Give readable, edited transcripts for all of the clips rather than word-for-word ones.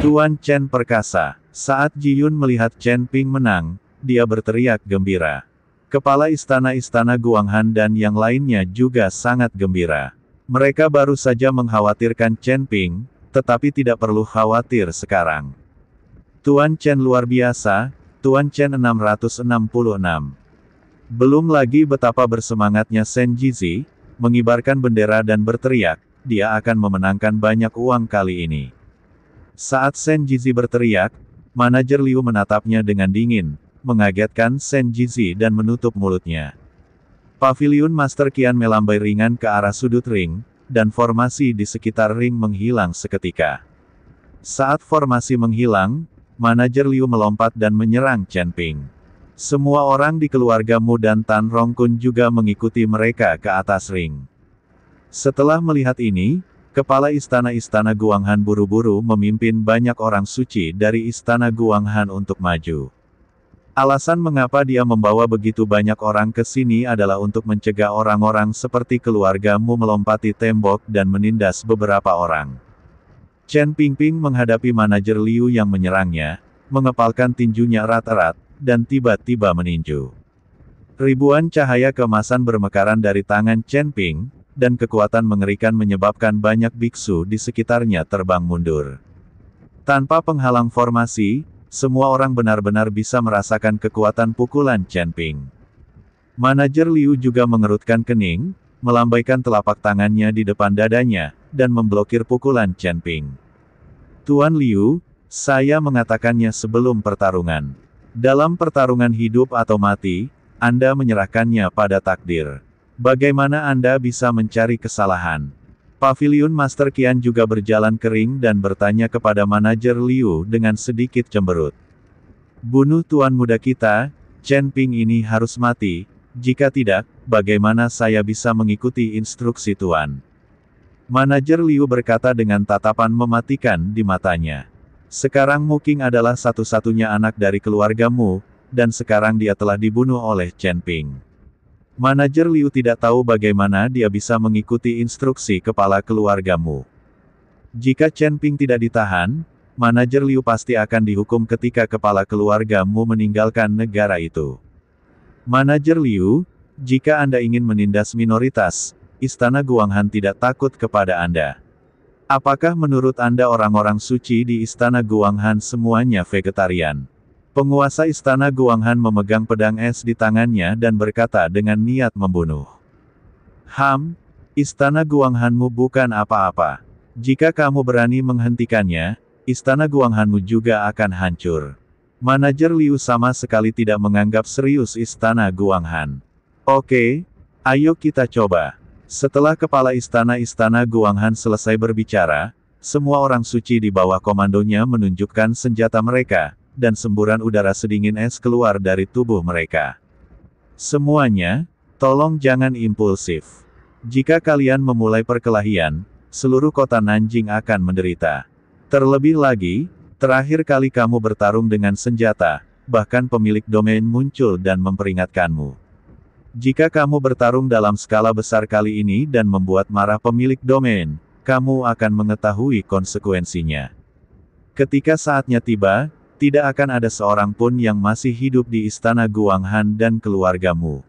Tuan Chen perkasa. Saat Ji Yun melihat Chen Ping menang, dia berteriak gembira. Kepala istana-istana Guanghan dan yang lainnya juga sangat gembira. Mereka baru saja mengkhawatirkan Chen Ping, tetapi tidak perlu khawatir sekarang. Tuan Chen luar biasa, Tuan Chen 666. Belum lagi betapa bersemangatnya Shen Jizi, mengibarkan bendera dan berteriak, dia akan memenangkan banyak uang kali ini. Saat Shen Jizi berteriak, manajer Liu menatapnya dengan dingin, mengagetkan Shen Jizi dan menutup mulutnya. Paviliun Master Qian melambai ringan ke arah sudut ring, dan formasi di sekitar ring menghilang seketika. Saat formasi menghilang, manajer Liu melompat dan menyerang Chen Ping. Semua orang di keluarga Mu dan Tan Rongkun juga mengikuti mereka ke atas ring. Setelah melihat ini, kepala istana-istana Guanghan buru-buru memimpin banyak orang suci dari istana Guanghan untuk maju. Alasan mengapa dia membawa begitu banyak orang ke sini adalah untuk mencegah orang-orang seperti keluarga Mu melompati tembok dan menindas beberapa orang. Chen Pingping menghadapi manajer Liu yang menyerangnya, mengepalkan tinjunya erat-erat, dan tiba-tiba meninju. Ribuan cahaya keemasan bermekaran dari tangan Chen Ping, dan kekuatan mengerikan menyebabkan banyak biksu di sekitarnya terbang mundur. Tanpa penghalang formasi, semua orang benar-benar bisa merasakan kekuatan pukulan Chen Ping. Manajer Liu juga mengerutkan kening, melambaikan telapak tangannya di depan dadanya, dan memblokir pukulan Chen Ping. Tuan Liu, saya mengatakannya sebelum pertarungan. Dalam pertarungan hidup atau mati, Anda menyerahkannya pada takdir. Bagaimana Anda bisa mencari kesalahan? Paviliun Master Qian juga berjalan ke ring dan bertanya kepada manajer Liu dengan sedikit cemberut. Bunuh tuan muda kita, Chen Ping ini harus mati, jika tidak, bagaimana saya bisa mengikuti instruksi tuan? Manajer Liu berkata dengan tatapan mematikan di matanya. Sekarang Mu Qing adalah satu-satunya anak dari keluarga Mu, dan sekarang dia telah dibunuh oleh Chen Ping. Manajer Liu tidak tahu bagaimana dia bisa mengikuti instruksi kepala keluarga Mu. Jika Chen Ping tidak ditahan, manajer Liu pasti akan dihukum ketika kepala keluarga Mu meninggalkan negara itu. Manajer Liu, jika Anda ingin menindas minoritas, Istana Guanghan tidak takut kepada Anda. Apakah menurut Anda orang-orang suci di Istana Guanghan semuanya vegetarian? Penguasa Istana Guanghan memegang pedang es di tangannya dan berkata dengan niat membunuh. Istana Guanghanmu bukan apa-apa. Jika kamu berani menghentikannya, Istana Guanghanmu juga akan hancur. Manajer Liu sama sekali tidak menganggap serius Istana Guanghan. Oke, ayo kita coba. Setelah kepala istana-istana Guanghan selesai berbicara, semua orang suci di bawah komandonya menunjukkan senjata mereka, dan semburan udara sedingin es keluar dari tubuh mereka. Semuanya, tolong jangan impulsif. Jika kalian memulai perkelahian, seluruh kota Nanjing akan menderita. Terlebih lagi, terakhir kali kamu bertarung dengan senjata, bahkan pemilik domain muncul dan memperingatkanmu. Jika kamu bertarung dalam skala besar kali ini dan membuat marah pemilik domain, kamu akan mengetahui konsekuensinya. Ketika saatnya tiba, tidak akan ada seorang pun yang masih hidup di Istana Guanghan dan keluargamu.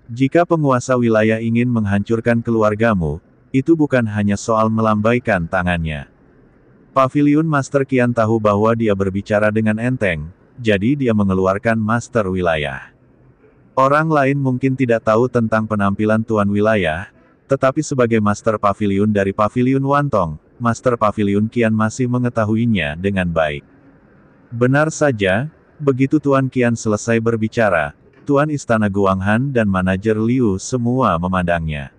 Jika penguasa wilayah ingin menghancurkan keluargamu, itu bukan hanya soal melambaikan tangannya. Paviliun Master Qian tahu bahwa dia berbicara dengan enteng, jadi dia mengeluarkan Master Wilayah. Orang lain mungkin tidak tahu tentang penampilan Tuan Wilayah, tetapi sebagai Master Paviliun dari Paviliun Wantong, Master Paviliun Qian masih mengetahuinya dengan baik. Benar saja, begitu Tuan Qian selesai berbicara, Tuan Istana Guanghan dan manajer Liu semua memandangnya.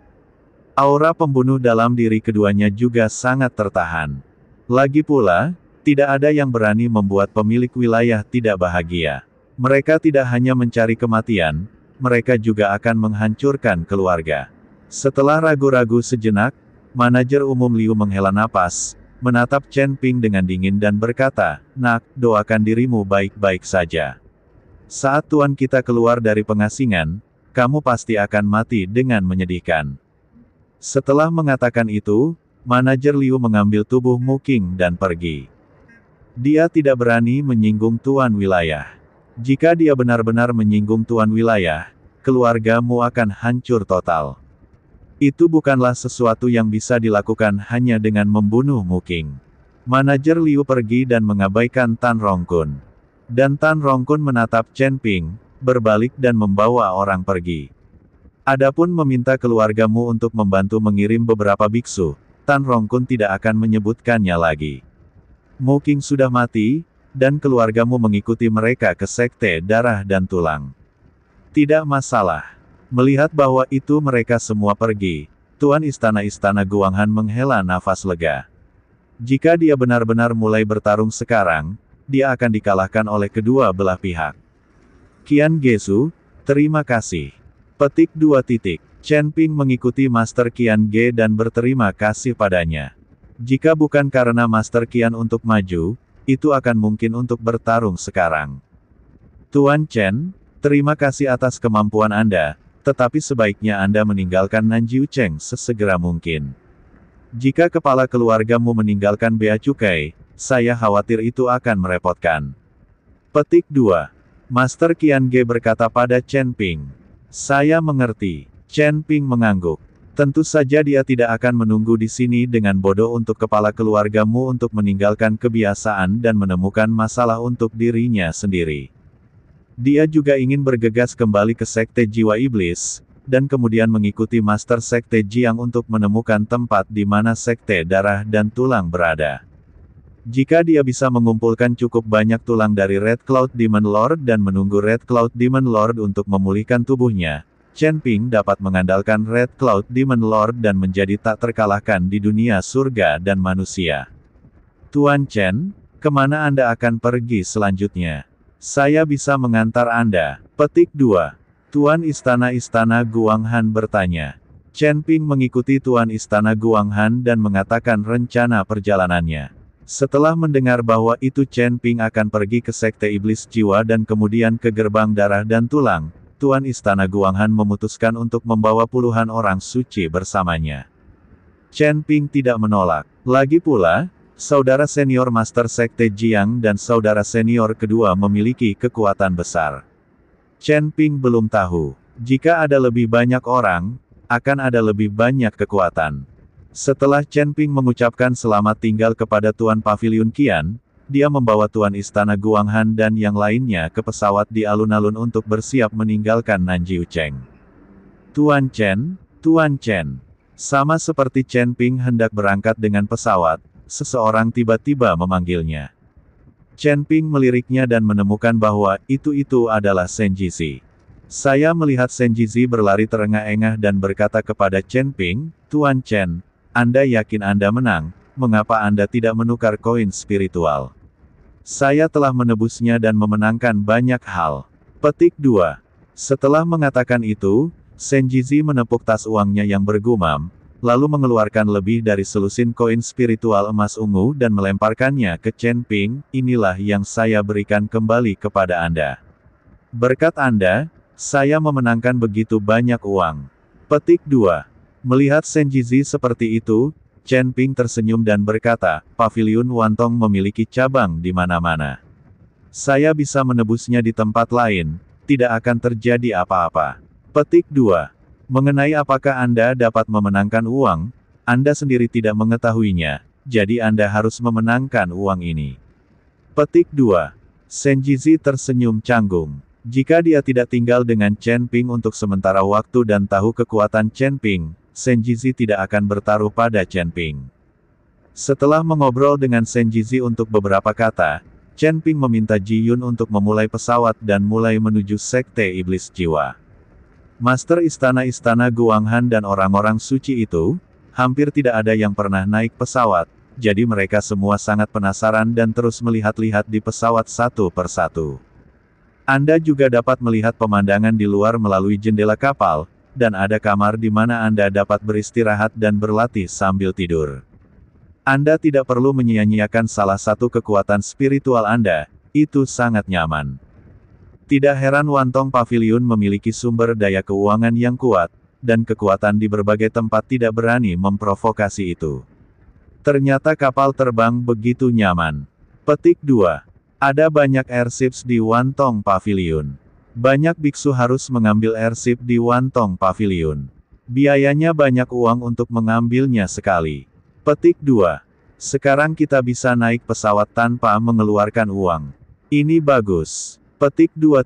Aura pembunuh dalam diri keduanya juga sangat tertahan. Lagi pula, tidak ada yang berani membuat pemilik wilayah tidak bahagia. Mereka tidak hanya mencari kematian, mereka juga akan menghancurkan keluarga. Setelah ragu-ragu sejenak, manajer umum Liu menghela napas, menatap Chen Ping dengan dingin dan berkata, "Nak, doakan dirimu baik-baik saja. Saat tuan kita keluar dari pengasingan, kamu pasti akan mati dengan menyedihkan. Setelah mengatakan itu, manajer Liu mengambil tubuh Mu Qing dan pergi. Dia tidak berani menyinggung tuan wilayah. Jika dia benar-benar menyinggung tuan wilayah, keluargamu akan hancur total. Itu bukanlah sesuatu yang bisa dilakukan hanya dengan membunuh Mu Qing. Manajer Liu pergi dan mengabaikan Tan Rongkun. Dan Tan Rongkun menatap Chen Ping, berbalik dan membawa orang pergi. Adapun meminta keluargamu untuk membantu mengirim beberapa biksu, Tan Rongkun tidak akan menyebutkannya lagi. Mu Qing sudah mati, dan keluargamu mengikuti mereka ke sekte darah dan tulang. Tidak masalah. Melihat bahwa itu mereka semua pergi, Tuan Istana-Istana Guanghan menghela nafas lega. Jika dia benar-benar mulai bertarung sekarang, dia akan dikalahkan oleh kedua belah pihak. Qian Gesu, terima kasih. Petik 2. Chen Ping mengikuti Master Qian Ge dan berterima kasih padanya. Jika bukan karena Master Qian untuk maju, itu akan mungkin untuk bertarung sekarang. Tuan Chen, terima kasih atas kemampuan Anda, tetapi sebaiknya Anda meninggalkan Nanjiu Cheng sesegera mungkin. Jika kepala keluargamu meninggalkan bea cukai, saya khawatir itu akan merepotkan. Petik 2. Master Qian Ge berkata pada Chen Ping. Saya mengerti. Chen Ping mengangguk. Tentu saja dia tidak akan menunggu di sini dengan bodoh untuk kepala keluargamu untuk meninggalkan kebiasaan dan menemukan masalah untuk dirinya sendiri. Dia juga ingin bergegas kembali ke Sekte Jiwa Iblis, dan kemudian mengikuti Master Sekte Jiang untuk menemukan tempat di mana Sekte Darah dan Tulang berada. Jika dia bisa mengumpulkan cukup banyak tulang dari Red Cloud Demon Lord dan menunggu Red Cloud Demon Lord untuk memulihkan tubuhnya, Chen Ping dapat mengandalkan Red Cloud Demon Lord dan menjadi tak terkalahkan di dunia surga dan manusia. Tuan Chen, kemana Anda akan pergi selanjutnya? Saya bisa mengantar Anda. Petik 2. Tuan Istana-Istana Guanghan bertanya. Chen Ping mengikuti Tuan Istana Guanghan dan mengatakan rencana perjalanannya. Setelah mendengar bahwa itu Chen Ping akan pergi ke Sekte Iblis Jiwa dan kemudian ke Gerbang Darah dan Tulang, Tuan Istana Guanghan memutuskan untuk membawa puluhan orang suci bersamanya. Chen Ping tidak menolak. Lagi pula, saudara senior Master Sekte Jiang dan saudara senior kedua memiliki kekuatan besar. Chen Ping belum tahu. Jika ada lebih banyak orang, akan ada lebih banyak kekuatan. Setelah Chen Ping mengucapkan selamat tinggal kepada Tuan Pavilion Qian, dia membawa Tuan Istana Guanghan dan yang lainnya ke pesawat di alun-alun untuk bersiap meninggalkan Nanjiu Cheng. Tuan Chen, Tuan Chen. Sama seperti Chen Ping hendak berangkat dengan pesawat, seseorang tiba-tiba memanggilnya. Chen Ping meliriknya dan menemukan bahwa itu adalah Shen Jizi. Saya melihat Shen Jizi berlari terengah-engah dan berkata kepada Chen Ping, Tuan Chen, Anda yakin Anda menang, mengapa Anda tidak menukar koin spiritual? Saya telah menebusnya dan memenangkan banyak hal. Petik 2. Setelah mengatakan itu, Shen Jizi menepuk tas uangnya yang bergumam, lalu mengeluarkan lebih dari selusin koin spiritual emas ungu dan melemparkannya ke Chen Ping, inilah yang saya berikan kembali kepada Anda. Berkat Anda, saya memenangkan begitu banyak uang. Petik 2. Melihat Shen Jizi seperti itu, Chen Ping tersenyum dan berkata, Pavilion Wantong memiliki cabang di mana-mana. Saya bisa menebusnya di tempat lain, tidak akan terjadi apa-apa. Petik 2. Mengenai apakah Anda dapat memenangkan uang, Anda sendiri tidak mengetahuinya, jadi Anda harus memenangkan uang ini. Petik 2. Shen Jizi tersenyum canggung. Jika dia tidak tinggal dengan Chen Ping untuk sementara waktu dan tahu kekuatan Chen Ping, Shen Jizi tidak akan bertaruh pada Chen Ping. Setelah mengobrol dengan Shen Jizi untuk beberapa kata, Chen Ping meminta Ji Yun untuk memulai pesawat dan mulai menuju Sekte Iblis Jiwa. Master Istana-Istana Guanghan dan orang-orang suci itu, hampir tidak ada yang pernah naik pesawat, jadi mereka semua sangat penasaran dan terus melihat-lihat di pesawat satu persatu. Anda juga dapat melihat pemandangan di luar melalui jendela kapal, dan ada kamar di mana Anda dapat beristirahat dan berlatih sambil tidur. Anda tidak perlu menyia-nyiakan salah satu kekuatan spiritual Anda, itu sangat nyaman. Tidak heran Wantong Pavilion memiliki sumber daya keuangan yang kuat, dan kekuatan di berbagai tempat tidak berani memprovokasi itu. Ternyata kapal terbang begitu nyaman. Petik 2. Ada banyak airships di Wantong Pavilion. Banyak biksu harus mengambil airship di Wantong Pavilion. Biayanya banyak uang untuk mengambilnya sekali. Petik 2. Sekarang kita bisa naik pesawat tanpa mengeluarkan uang. Ini bagus. Petik 2.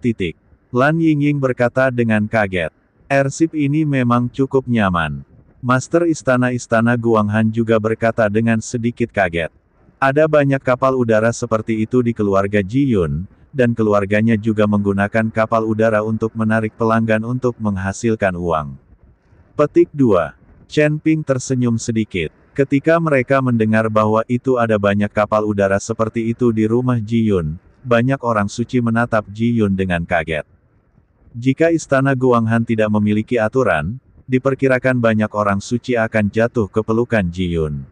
Lan Yingying berkata dengan kaget. Airship ini memang cukup nyaman. Master Istana Guanghan juga berkata dengan sedikit kaget. Ada banyak kapal udara seperti itu di keluarga Ji Yun, dan keluarganya juga menggunakan kapal udara untuk menarik pelanggan untuk menghasilkan uang. Petik 2. Chen Ping tersenyum sedikit. Ketika mereka mendengar bahwa itu ada banyak kapal udara seperti itu di rumah Ji Yun, banyak orang suci menatap Ji Yun dengan kaget. Jika Istana Guanghan tidak memiliki aturan, diperkirakan banyak orang suci akan jatuh ke pelukan Ji Yun.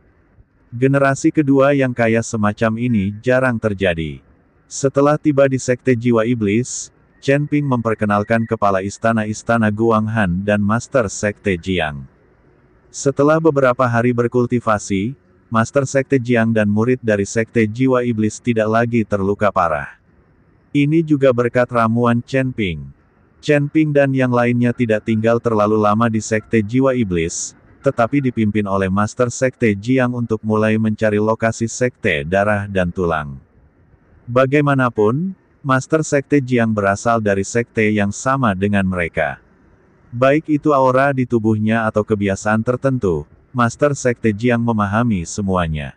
Generasi kedua yang kaya semacam ini jarang terjadi. Setelah tiba di Sekte Jiwa Iblis, Chen Ping memperkenalkan kepala istana Guanghan dan Master Sekte Jiang. Setelah beberapa hari berkultivasi, Master Sekte Jiang dan murid dari Sekte Jiwa Iblis tidak lagi terluka parah. Ini juga berkat ramuan Chen Ping. Chen Ping dan yang lainnya tidak tinggal terlalu lama di Sekte Jiwa Iblis, tetapi dipimpin oleh Master Sekte Jiang untuk mulai mencari lokasi Sekte Darah dan Tulang. Bagaimanapun, Master Sekte Jiang berasal dari sekte yang sama dengan mereka. Baik itu aura di tubuhnya atau kebiasaan tertentu, Master Sekte Jiang memahami semuanya.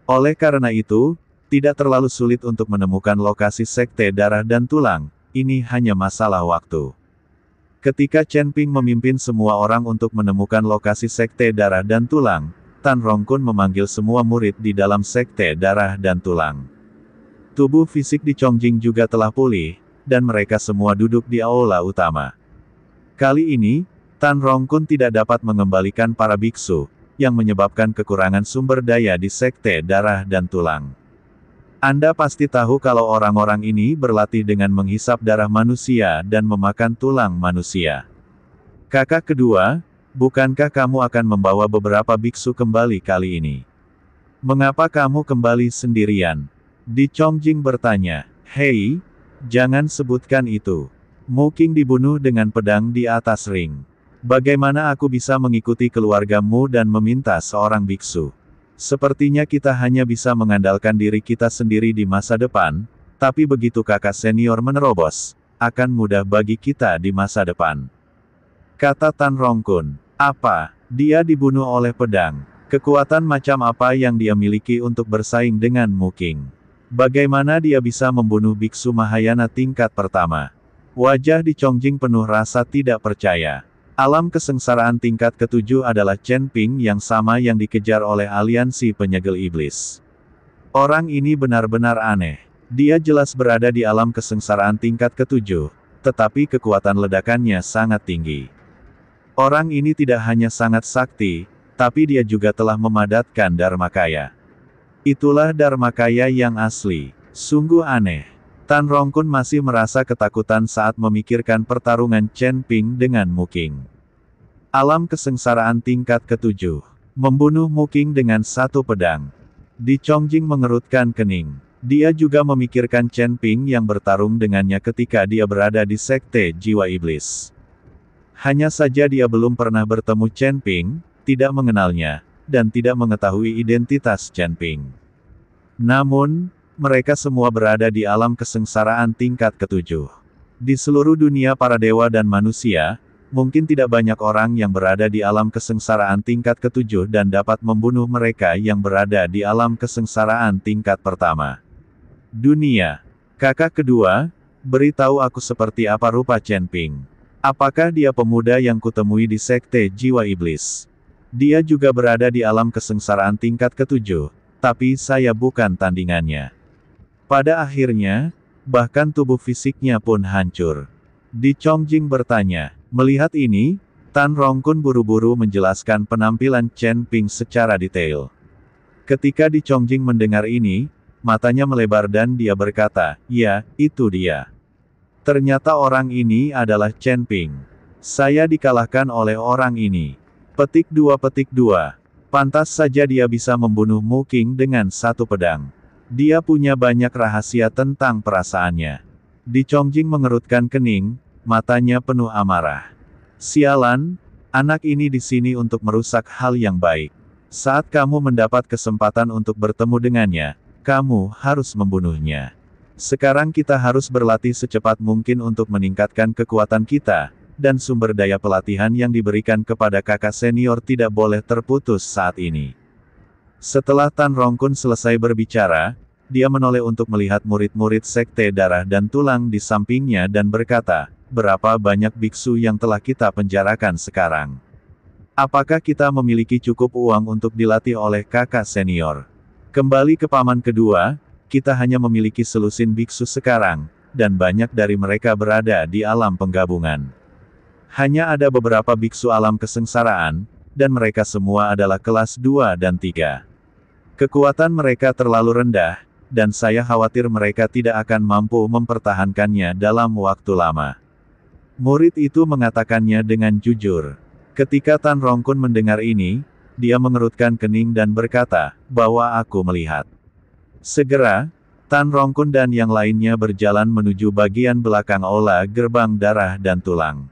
Oleh karena itu, tidak terlalu sulit untuk menemukan lokasi Sekte Darah dan Tulang, ini hanya masalah waktu. Ketika Chen Ping memimpin semua orang untuk menemukan lokasi Sekte Darah dan Tulang, Tan Rongkun memanggil semua murid di dalam Sekte Darah dan Tulang. Tubuh fisik di Chongjing juga telah pulih, dan mereka semua duduk di aula utama. Kali ini, Tan Rongkun tidak dapat mengembalikan para biksu, yang menyebabkan kekurangan sumber daya di Sekte Darah dan Tulang. Anda pasti tahu kalau orang-orang ini berlatih dengan menghisap darah manusia dan memakan tulang manusia. Kakak kedua, bukankah kamu akan membawa beberapa biksu kembali kali ini? Mengapa kamu kembali sendirian? Di Chongjing bertanya. Hei, jangan sebutkan itu. Mu Qing dibunuh dengan pedang di atas ring. Bagaimana aku bisa mengikuti keluargamu dan meminta seorang biksu? Sepertinya kita hanya bisa mengandalkan diri kita sendiri di masa depan, tapi begitu kakak senior menerobos, akan mudah bagi kita di masa depan. Kata Tan Rongkun. Apa? Dia dibunuh oleh pedang. Kekuatan macam apa yang dia miliki untuk bersaing dengan Mu Qing? Bagaimana dia bisa membunuh biksu Mahayana tingkat pertama? Wajah di Chongjing penuh rasa tidak percaya. Alam kesengsaraan tingkat ketujuh adalah Chen Ping yang sama yang dikejar oleh aliansi penyegel iblis. Orang ini benar-benar aneh. Dia jelas berada di alam kesengsaraan tingkat ketujuh, tetapi kekuatan ledakannya sangat tinggi. Orang ini tidak hanya sangat sakti, tapi dia juga telah memadatkan Dharmakaya. Itulah Dharmakaya yang asli. Sungguh aneh. Tan Rongkun masih merasa ketakutan saat memikirkan pertarungan Chen Ping dengan Mu Qing. Alam kesengsaraan tingkat ketujuh. Membunuh Mu Qing dengan satu pedang. Di Chongjing mengerutkan kening. Dia juga memikirkan Chen Ping yang bertarung dengannya ketika dia berada di Sekte Jiwa Iblis. Hanya saja dia belum pernah bertemu Chen Ping, tidak mengenalnya, dan tidak mengetahui identitas Chen Ping. Namun, mereka semua berada di alam kesengsaraan tingkat ketujuh. Di seluruh dunia para dewa dan manusia, mungkin tidak banyak orang yang berada di alam kesengsaraan tingkat ketujuh dan dapat membunuh mereka yang berada di alam kesengsaraan tingkat pertama. Dunia. Kakak kedua, beritahu aku seperti apa rupa Chen Ping. Apakah dia pemuda yang kutemui di Sekte Jiwa Iblis? Dia juga berada di alam kesengsaraan tingkat ketujuh, tapi saya bukan tandingannya. Pada akhirnya, bahkan tubuh fisiknya pun hancur. Di Chongjing bertanya. Melihat ini, Tan Rongkun buru-buru menjelaskan penampilan Chen Ping secara detail. Ketika Di Chongjing mendengar ini, matanya melebar dan dia berkata, ya, itu dia. Ternyata orang ini adalah Chen Ping. Saya dikalahkan oleh orang ini. Petik 2. Pantas saja dia bisa membunuh Mu Qing dengan satu pedang. Dia punya banyak rahasia tentang perasaannya. Di Chongjing mengerutkan kening, matanya penuh amarah. Sialan, anak ini di sini untuk merusak hal yang baik. Saat kamu mendapat kesempatan untuk bertemu dengannya, kamu harus membunuhnya. Sekarang kita harus berlatih secepat mungkin untuk meningkatkan kekuatan kita, dan sumber daya pelatihan yang diberikan kepada kakak senior tidak boleh terputus saat ini. Setelah Tan Rongkun selesai berbicara, dia menoleh untuk melihat murid-murid sekte darah dan tulang di sampingnya dan berkata, berapa banyak biksu yang telah kita penjarakan sekarang? Apakah kita memiliki cukup uang untuk dilatih oleh kakak senior? Kembali ke paman kedua, kita hanya memiliki selusin biksu sekarang, dan banyak dari mereka berada di alam penggabungan. Hanya ada beberapa biksu alam kesengsaraan, dan mereka semua adalah kelas 2 dan 3. Kekuatan mereka terlalu rendah, dan saya khawatir mereka tidak akan mampu mempertahankannya dalam waktu lama. Murid itu mengatakannya dengan jujur. Ketika Tan Rongkun mendengar ini, dia mengerutkan kening dan berkata, bahwa aku melihat. Segera, Tan Rongkun dan yang lainnya berjalan menuju bagian belakang aula gerbang darah dan tulang.